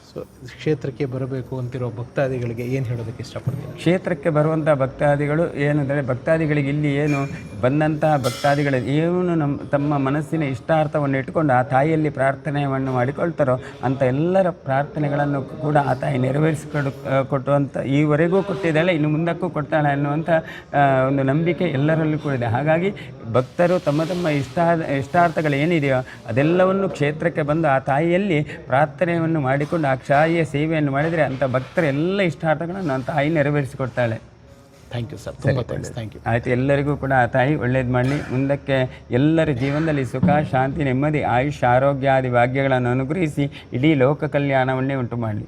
ಸೊ ಕ್ಷೇತ್ರಕ್ಕೆ ಬರಬೇಕು ಅಂತಿರೋ ಭಕ್ತಾದಿಗಳಿಗೆ ಏನು ಹೇಳೋದಕ್ಕೆ ಇಷ್ಟಪಡ್ತೀನಿ? ಕ್ಷೇತ್ರಕ್ಕೆ ಬರುವಂಥ ಭಕ್ತಾದಿಗಳು ಏನಂದರೆ, ಭಕ್ತಾದಿಗಳಿಗೆ ಇಲ್ಲಿ ಏನು ಬಂದಂತಹ ಭಕ್ತಾದಿಗಳು ಏನು ತಮ್ಮ ಮನಸ್ಸಿನ ಇಷ್ಟಾರ್ಥವನ್ನು ಇಟ್ಟುಕೊಂಡು ಆ ತಾಯಿಯಲ್ಲಿ ಪ್ರಾರ್ಥನೆಯನ್ನು ಮಾಡಿಕೊಳ್ತಾರೋ ಅಂಥ ಎಲ್ಲರ ಪ್ರಾರ್ಥನೆಗಳನ್ನು ಕೂಡ ಆ ತಾಯಿ ಕೊಟ್ಟುವಂಥ ಈವರೆಗೂ ಕೊಟ್ಟಿದ್ದಾಳೆ, ಇನ್ನು ಮುಂದಕ್ಕೂ ಕೊಡ್ತಾಳೆ ಅನ್ನುವಂಥ ಒಂದು ನಂಬಿಕೆ ಎಲ್ಲರಲ್ಲೂ ಕೂಡ ಇದೆ. ಹಾಗಾಗಿ ಭಕ್ತರು ತಮ್ಮ ಇಷ್ಟಾರ್ಥಗಳು ಏನಿದೆಯೋ ಅದೆಲ್ಲವನ್ನು ಕ್ಷೇತ್ರಕ್ಕೆ ಬಂದು ಆ ತಾಯಿಯಲ್ಲಿ ಪ್ರಾರ್ಥನೆಯನ್ನು ಮಾಡಿಕೊಂಡು ಆ ತಾಯಿಯ ಸೇವೆಯನ್ನು ಮಾಡಿದರೆ ಅಂಥ ಭಕ್ತರ ಎಲ್ಲ ಇಷ್ಟಾರ್ಥಗಳನ್ನು ಆ ತಾಯಿ ನೆರವೇರಿಸಿಕೊಡ್ತಾಳೆ. ಥ್ಯಾಂಕ್ ಯು ಸರ್, ತುಂಬ ಥ್ಯಾಂಕ್ ಯು. ಆಯಿತು, ಎಲ್ಲರಿಗೂ ಕೂಡ ಆ ತಾಯಿ ಒಳ್ಳೇದು ಮಾಡಲಿ. ಮುಂದಕ್ಕೆ ಎಲ್ಲರ ಜೀವನದಲ್ಲಿ ಸುಖ, ಶಾಂತಿ, ನೆಮ್ಮದಿ, ಆಯುಷ್, ಆರೋಗ್ಯ ಆದಿ ಭಾಗ್ಯಗಳನ್ನು ಅನುಗ್ರಹಿಸಿ ಇಡೀ ಲೋಕ ಕಲ್ಯಾಣವನ್ನೇ ಉಂಟು ಮಾಡಲಿ.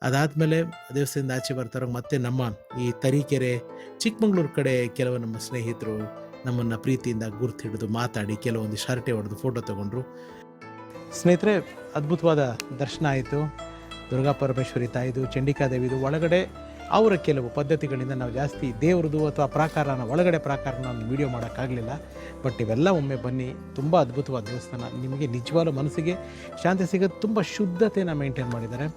ಅದಾದಮೇಲೆ ದೇವಸ್ಥಾನದಿಂದ ಆಚೆ ಬರ್ತಾರೆ ಮತ್ತೆ ನಮ್ಮ ಈ ತರೀಕೆರೆ ಚಿಕ್ಕಮಂಗ್ಳೂರು ಕಡೆ ಕೆಲವು ನಮ್ಮ ಸ್ನೇಹಿತರು ನಮ್ಮನ್ನು ಪ್ರೀತಿಯಿಂದ ಗುರ್ತು ಹಿಡಿದು ಮಾತಾಡಿ ಕೆಲವೊಂದು ಶರ್ಟೆ ಹೊಡೆದು ಫೋಟೋ ತೊಗೊಂಡ್ರು. ಸ್ನೇಹಿತರೆ, ಅದ್ಭುತವಾದ ದರ್ಶನ ಆಯಿತು. ದುರ್ಗಾ ಪರಮೇಶ್ವರಿ ತಾಯಿದು, ಚಂಡಿಕಾದೇವಿದು ಒಳಗಡೆ ಅವರ ಕೆಲವು ಪದ್ಧತಿಗಳಿಂದ ನಾವು ಜಾಸ್ತಿ ದೇವ್ರದ್ದು ಅಥವಾ ಪ್ರಾಕಾರನ ಒಳಗಡೆ ಪ್ರಾಕಾರನ ನಾನು ವೀಡಿಯೋ ಮಾಡೋಕ್ಕಾಗಲಿಲ್ಲ. ಬಟ್ ಇವೆಲ್ಲ ಒಮ್ಮೆ ಬನ್ನಿ, ತುಂಬ ಅದ್ಭುತವಾದ ದೇವಸ್ಥಾನ. ನಿಮಗೆ ನಿಜವಾದ ಮನಸ್ಸಿಗೆ ಶಾಂತಿ ಸಿಗೋದು. ತುಂಬ ಶುದ್ಧತೆನ ಮೇಂಟೈನ್ ಮಾಡಿದ್ದಾರೆ.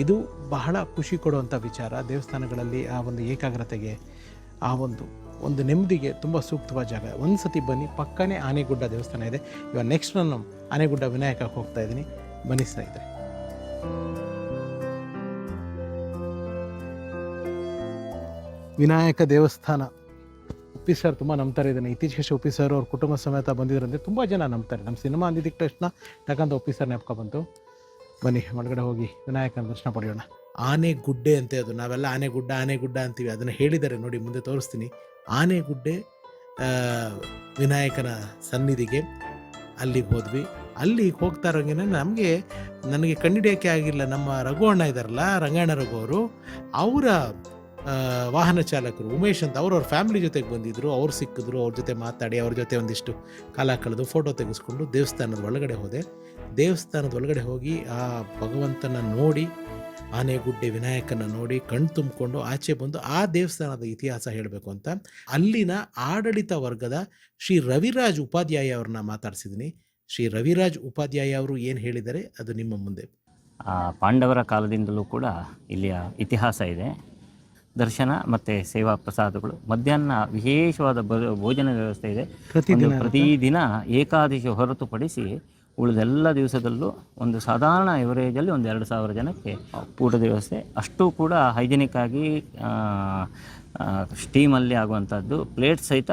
ಇದು ಬಹಳ ಖುಷಿ ಕೊಡುವಂಥ ವಿಚಾರ. ದೇವಸ್ಥಾನಗಳಲ್ಲಿ ಆ ಒಂದು ಏಕಾಗ್ರತೆಗೆ, ಆ ಒಂದು ನೆಮ್ಮದಿಗೆ ತುಂಬ ಸೂಕ್ತವಾದ ಜಾಗ. ಒಂದು ಸತಿ ಬನ್ನಿ, ಪಕ್ಕನೇ ಆನೆಗುಡ್ಡ ದೇವಸ್ಥಾನ ಇದೆ. ಇವಾಗ ನೆಕ್ಸ್ಟ್ ನಾನು ಆನೆಗುಡ್ಡ ವಿನಾಯಕಕ್ಕೆ ಹೋಗ್ತಾ ಇದ್ದೀನಿ. ಬನ್ನಿ ಸ್ನೇಹಿತರೆ. ವಿನಾಯಕ ದೇವಸ್ಥಾನ. ಉಪ್ಪಿ ಸರ್ ತುಂಬ ನಂಬ್ತಾರೆ ಇದನ್ನು. ಇತ್ತೀಚೆಗೆ ಉಪ್ಪಿ ಸರ್ ಅವ್ರ ಕುಟುಂಬ ಸಮೇತ ಬಂದಿದ್ರಂದರೆ ತುಂಬ ಜನ ನಂಬ್ತಾರೆ. ನಮ್ಮ ಸಿನಿಮಾ ಅಂದಿದ್ದಕ್ಕೆ ತಕ್ಷಣ ಯಾಕಂತ ಉಪ್ಪಿ ಸರ್ ನೆಪ್ಕೊ ಬಂತು. ಬನ್ನಿ ಒಳಗಡೆ ಹೋಗಿ ವಿನಾಯಕನ ದರ್ಶನ ಪಡೆಯೋಣ. ಆನೆಗುಡ್ಡೆ ಅಂತೆ ಅದು. ನಾವೆಲ್ಲ ಆನೆಗುಡ್ಡ ಅಂತೀವಿ. ಅದನ್ನು ಹೇಳಿದ್ದಾರೆ ನೋಡಿ, ಮುಂದೆ ತೋರಿಸ್ತೀನಿ. ಆನೆಗುಡ್ಡೆ ವಿನಾಯಕನ ಸನ್ನಿಧಿಗೆ ಅಲ್ಲಿಗೆ ಹೋದ್ವಿ. ಅಲ್ಲಿಗೆ ಹೋಗ್ತಾ ಇರೋಂಗೆ ನನಗೆ ಕಂಡಿಡಿಯೋಕ್ಕೆ ಆಗಿಲ್ಲ. ನಮ್ಮ ರಘು ಅಣ್ಣ ಇದ್ದಾರಲ್ಲ, ರಂಗಣ್ಣ ರಘು ಅವರು, ಅವರ ವಾಹನ ಚಾಲಕರು ಉಮೇಶ್ ಅಂತ ಅವ್ರ ಫ್ಯಾಮಿಲಿ ಜೊತೆಗೆ ಬಂದಿದ್ದರು. ಅವ್ರು ಸಿಕ್ಕಿದ್ರು. ಅವ್ರ ಜೊತೆ ಮಾತಾಡಿ ಅವ್ರ ಜೊತೆ ಒಂದಿಷ್ಟು ಕಾಲ ಕಳೆದು ಫೋಟೋ ತೆಗೆಸ್ಕೊಂಡು ದೇವಸ್ಥಾನದ ಒಳಗಡೆ ಹೋದೆ. ದೇವಸ್ಥಾನದ ಒಳಗಡೆ ಹೋಗಿ ಆ ಭಗವಂತನ ನೋಡಿ, ಆನೆಗುಡ್ಡೆ ವಿನಾಯಕನ ನೋಡಿ ಕಣ್ ತುಂಬಿಕೊಂಡು ಆಚೆ ಬಂದು ಆ ದೇವಸ್ಥಾನದ ಇತಿಹಾಸ ಹೇಳಬೇಕು ಅಂತ ಅಲ್ಲಿನ ಆಡಳಿತ ವರ್ಗದ ಶ್ರೀ ರವಿರಾಜ್ ಉಪಾಧ್ಯಾಯ ಅವ್ರನ್ನ ಮಾತಾಡ್ಸಿದ್ದೀನಿ. ಶ್ರೀ ರವಿರಾಜ್ ಉಪಾಧ್ಯಾಯ ಅವರು ಏನು ಹೇಳಿದ್ದಾರೆ ಅದು ನಿಮ್ಮ ಮುಂದೆ. ಪಾಂಡವರ ಕಾಲದಿಂದಲೂ ಕೂಡ ಇಲ್ಲಿಯ ಇತಿಹಾಸ ಇದೆ. ದರ್ಶನ ಮತ್ತು ಸೇವಾ ಪ್ರಸಾದಗಳು, ಮಧ್ಯಾಹ್ನ ವಿಶೇಷವಾದ ಭೋಜನ ವ್ಯವಸ್ಥೆ ಇದೆ. ಪ್ರತಿದಿನ ಏಕಾದಶಿ ಹೊರತುಪಡಿಸಿ ಉಳಿದೆಲ್ಲ ದಿವಸದಲ್ಲೂ ಒಂದು ಸಾಧಾರಣ ಎವರೇಜಲ್ಲಿ 2,000 ಜನಕ್ಕೆ ಊಟದ ವ್ಯವಸ್ಥೆ. ಅಷ್ಟು ಕೂಡ ಹೈಜಿನಿಕ್ ಆಗಿ ಸ್ಟೀಮಲ್ಲಿ ಆಗುವಂಥದ್ದು. ಪ್ಲೇಟ್ ಸಹಿತ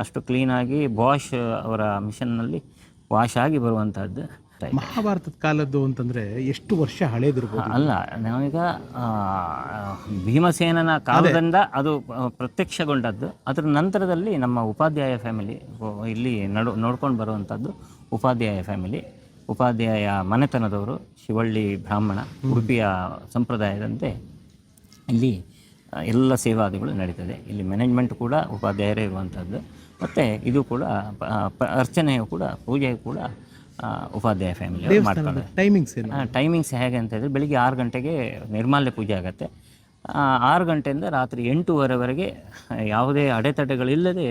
ಅಷ್ಟು ಕ್ಲೀನಾಗಿ ಬಾಷ್ ಅವರ ಮಿಷನ್ನಲ್ಲಿ ವಾಶ್ ಆಗಿ ಬರುವಂಥದ್ದು. ಮಹಾಭಾರತದ ಕಾಲದ್ದು ಅಂತಂದರೆ ಎಷ್ಟು ವರ್ಷ ಹಳೇದಿರ್ಬೋದು? ಅಲ್ಲ, ನಾವೀಗ ಭೀಮಸೇನನ ಕಾಲದಿಂದ ಅದು ಪ್ರತ್ಯಕ್ಷಗೊಂಡದ್ದು. ಅದರ ನಂತರದಲ್ಲಿ ನಮ್ಮ ಉಪಾಧ್ಯಾಯ ಫ್ಯಾಮಿಲಿ ಇಲ್ಲಿ ನೋಡ್ಕೊಂಡು ಬರುವಂಥದ್ದು. ಉಪಾಧ್ಯಾಯ ಫ್ಯಾಮಿಲಿ, ಉಪಾಧ್ಯಾಯ ಮನೆತನದವರು, ಶಿವಳ್ಳಿ ಬ್ರಾಹ್ಮಣ, ಉಡುಪಿಯ ಸಂಪ್ರದಾಯದಂತೆ ಇಲ್ಲಿ ಎಲ್ಲ ಸೇವಾದಿಗಳು ನಡೀತದೆ. ಇಲ್ಲಿ ಮ್ಯಾನೇಜ್ಮೆಂಟ್ ಕೂಡ ಉಪಾಧ್ಯಾಯರೇ ಇರುವಂಥದ್ದು. ಮತ್ತು ಇದು ಕೂಡ ಅರ್ಚನೆಯು ಕೂಡ, ಪೂಜೆಯು ಕೂಡ ಉಪಾಧ್ಯಾಯ ಫ್ಯಾಮಿಲಿ ಮಾಡ್ತಾರೆ. ಟೈಮಿಂಗ್ಸ್ ಹೇಗೆ ಅಂತ ಹೇಳಿದ್ರೆ, ಬೆಳಿಗ್ಗೆ 6 ಗಂಟೆಗೆ ನಿರ್ಮಾಲ್ಯ ಪೂಜೆ ಆಗುತ್ತೆ. 6 ಗಂಟೆಯಿಂದ ರಾತ್ರಿ 8:30ವರೆಗೆ ಯಾವುದೇ ಅಡೆತಡೆಗಳಿಲ್ಲದೆ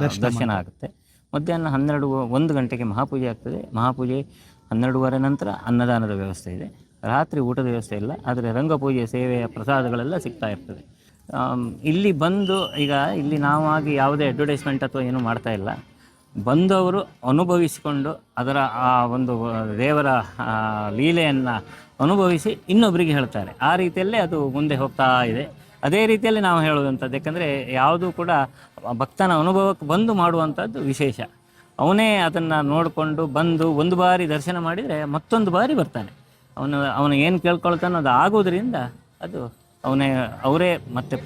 ದರ್ಶನ ಆಗುತ್ತೆ. ಮಧ್ಯಾಹ್ನ 1 ಗಂಟೆಗೆ ಮಹಾಪೂಜೆ ಆಗ್ತದೆ. ಮಹಾಪೂಜೆ 12:30 ನಂತರ ಅನ್ನದಾನದ ವ್ಯವಸ್ಥೆ ಇದೆ. ರಾತ್ರಿ ಊಟದ ವ್ಯವಸ್ಥೆ ಇಲ್ಲ, ಆದರೆ ರಂಗಪೂಜೆ, ಸೇವೆಯ ಪ್ರಸಾದಗಳೆಲ್ಲ ಸಿಗ್ತಾ ಇರ್ತದೆ. ಇಲ್ಲಿ ಬಂದು ಈಗ ಇಲ್ಲಿ ನಾವಾಗಿ ಯಾವುದೇ ಅಡ್ವರ್ಟೈಸ್ಮೆಂಟ್ ಅಥವಾ ಏನೂ ಮಾಡ್ತಾ ಇಲ್ಲ. ಬಂದವರು ಅನುಭವಿಸಿಕೊಂಡು ಅದರ ಆ ಒಂದು ದೇವರ ಲೀಲೆಯನ್ನು ಅನುಭವಿಸಿ ಇನ್ನೊಬ್ಬರಿಗೆ ಹೇಳ್ತಾರೆ. ಆ ರೀತಿಯಲ್ಲೇ ಅದು ಮುಂದೆ ಹೋಗ್ತಾ ಇದೆ. ಅದೇ ರೀತಿಯಲ್ಲಿ ನಾವು ಹೇಳುವಂಥದ್ದು. ಯಾಕಂದರೆ ಯಾವುದೂ ಕೂಡ ಭಕ್ತನ ಅನುಭವಕ್ಕೆ ಬಂದು ಮಾಡುವಂಥದ್ದು ವಿಶೇಷ. ಅವನೇ ಅದನ್ನು ನೋಡಿಕೊಂಡು ಬಂದು ಒಂದು ಬಾರಿ ದರ್ಶನ ಮಾಡಿದರೆ ಮತ್ತೊಂದು ಬಾರಿ ಬರ್ತಾನೆ. ಅವನು ಏನು ಕೇಳ್ಕೊಳ್ತಾನೋ ಅದು ಆಗೋದ್ರಿಂದ ಅದು ಅವರೇ ಮತ್ತೆ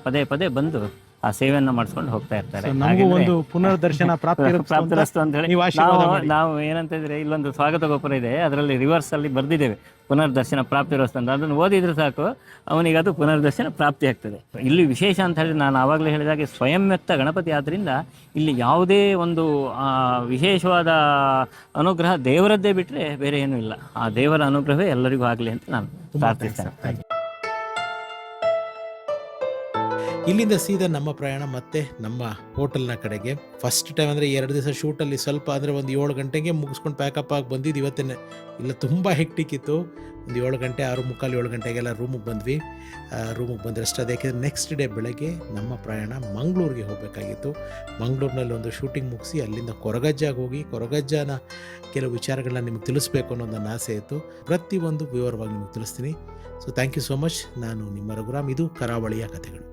ಪದೇ ಪದೇ ಬಂದು ಆ ಸೇವೆಯನ್ನು ಮಾಡಿಸ್ಕೊಂಡು ಹೋಗ್ತಾ ಇರ್ತಾರೆ. ಒಂದು ಪುನರ್ದರ್ಶನ ಪ್ರಾಪ್ತಿರಸ್ತು ಅಂತ ಹೇಳಿ ನಾವು ಏನಂತ ಇದ್ರೆ, ಇಲ್ಲೊಂದು ಸ್ವಾಗತ ಗೋಪುರ ಇದೆ, ಅದರಲ್ಲಿ ರಿವರ್ಸ್ ಅಲ್ಲಿ ಬರ್ದಿದ್ದೇವೆ ಪುನರ್ದರ್ಶನ ಪ್ರಾಪ್ತಿರಸ್ತು ಅಂತ. ಅದನ್ನು ಓದಿದ್ರೆ ಸಾಕು, ಅವನಿಗೆ ಅದು ಪುನರ್ದರ್ಶನ ಪ್ರಾಪ್ತಿ ಆಗ್ತದೆ. ಇಲ್ಲಿ ವಿಶೇಷ ಅಂತ ಹೇಳಿದ್ರೆ, ನಾನು ಆವಾಗಲೇ ಹೇಳಿದಾಗೆ ಸ್ವಯಂ ವ್ಯಕ್ತ ಗಣಪತಿ ಆದ್ದರಿಂದ ಇಲ್ಲಿ ಯಾವುದೇ ಒಂದು ವಿಶೇಷವಾದ ಅನುಗ್ರಹ ದೇವರದ್ದೇ ಬಿಟ್ಟರೆ ಬೇರೆ ಏನೂ ಇಲ್ಲ. ಆ ದೇವರ ಅನುಗ್ರಹವೇ ಎಲ್ಲರಿಗೂ ಆಗಲಿ ಅಂತ ನಾನು ಪ್ರಾರ್ಥಿಸ್ತೇನೆ. ಇಲ್ಲಿಂದ ಸೀದಾ ನಮ್ಮ ಪ್ರಯಾಣ ಮತ್ತೆ ನಮ್ಮ ಹೋಟೆಲ್ನ ಕಡೆಗೆ. ಫಸ್ಟ್ ಟೈಮ್ ಅಂದರೆ 2 ದಿವಸ ಶೂಟಲ್ಲಿ ಸ್ವಲ್ಪ ಅಂದರೆ ಒಂದು 7 ಗಂಟೆಗೆ ಮುಗಿಸ್ಕೊಂಡು ಪ್ಯಾಕಪ್ ಆಗಿ ಬಂದಿದ್ದು. ಇವತ್ತೇ ಇಲ್ಲ, ತುಂಬ ಹೆಕ್ಟಿಕ್ ಇತ್ತು. ಒಂದು 7 ಗಂಟೆ 6:45 7 ಗಂಟೆಗೆಲ್ಲ ರೂಮಿಗೆ ಬಂದ್ವಿ. ರೂಮಿಗೆ ಬಂದರೆ ಅಷ್ಟು. ಅದಕ್ಕೆ ನೆಕ್ಸ್ಟ್ ಡೇ ಬೆಳಗ್ಗೆ ನಮ್ಮ ಪ್ರಯಾಣ ಮಂಗಳೂರಿಗೆ ಹೋಗಬೇಕಾಗಿತ್ತು. ಮಂಗಳೂರಿನಲ್ಲಿ ಒಂದು ಶೂಟಿಂಗ್ ಮುಗಿಸಿ ಅಲ್ಲಿಂದ ಕೊರಗಜ್ಜಾಗಿ ಹೋಗಿ ಕೊರಗಜ್ಜನ ಕೆಲವು ವಿಚಾರಗಳನ್ನ ನಿಮಗೆ ತಿಳಿಸ್ಬೇಕು ಅನ್ನೋ ನನ್ನ ಆಸೆ ಇತ್ತು. ಪ್ರತಿಯೊಂದು ವಿವರವಾಗಿ ನಿಮಗೆ ತಿಳಿಸ್ತೀನಿ. So thank you so much. ನಾನು ನಿಮ್ಮ ರಘುರಾಮ್. ಇದು ಕರಾವಳಿಯ ಕಥೆಗಳು.